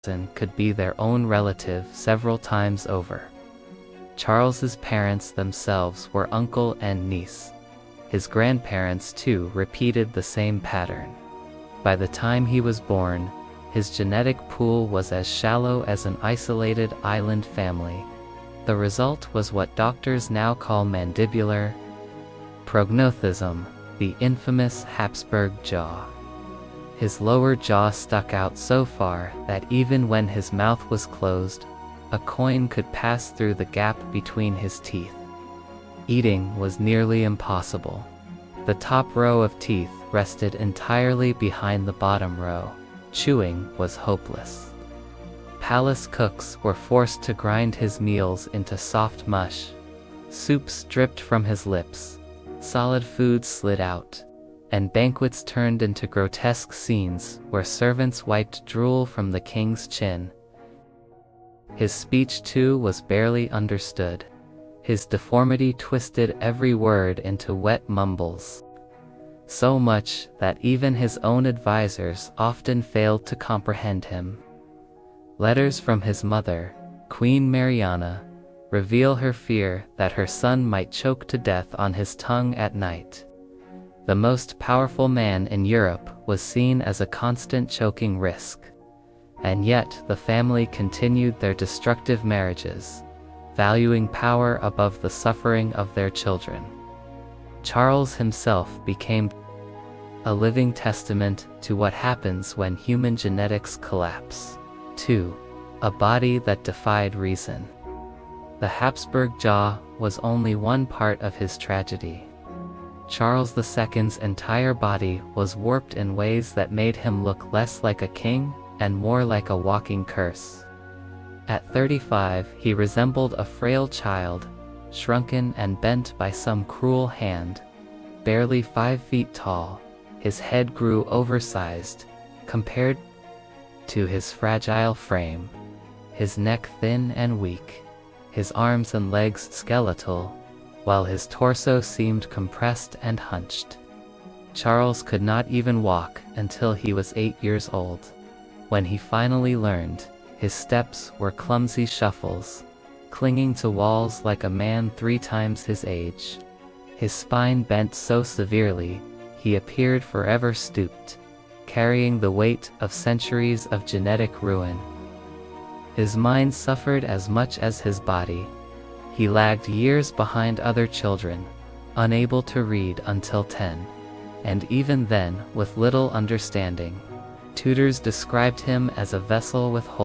could be their own relative several times over. Charles's parents themselves were uncle and niece. His grandparents too repeated the same pattern. By the time he was born, his genetic pool was as shallow as an isolated island family. The result was what doctors now call mandibular prognathism, the infamous Habsburg jaw. His lower jaw stuck out so far that even when his mouth was closed, a coin could pass through the gap between his teeth. Eating was nearly impossible. The top row of teeth rested entirely behind the bottom row. Chewing was hopeless. Palace cooks were forced to grind his meals into soft mush. Soups dripped from his lips. Solid food slid out, and banquets turned into grotesque scenes where servants wiped drool from the king's chin. His speech too was barely understood. His deformity twisted every word into wet mumbles. So much that even his own advisors often failed to comprehend him. Letters from his mother, Queen Mariana, reveal her fear that her son might choke to death on his tongue at night. The most powerful man in Europe was seen as a constant choking risk. And yet the family continued their destructive marriages, valuing power above the suffering of their children. Charles himself became a living testament to what happens when human genetics collapse. 2. A body that defied reason. The Habsburg jaw was only one part of his tragedy. Charles II's entire body was warped in ways that made him look less like a king and more like a walking curse. At 35, he resembled a frail child, shrunken and bent by some cruel hand. Barely 5 feet tall, his head grew oversized compared to his fragile frame, his neck thin and weak, his arms and legs skeletal, while his torso seemed compressed and hunched. Charles could not even walk until he was 8 years old. When he finally learned, his steps were clumsy shuffles, clinging to walls like a man 3 times his age. His spine bent so severely, he appeared forever stooped, carrying the weight of centuries of genetic ruin. His mind suffered as much as his body. He lagged years behind other children, unable to read until 10, and even then with little understanding. Tutors described him as a vessel with holes.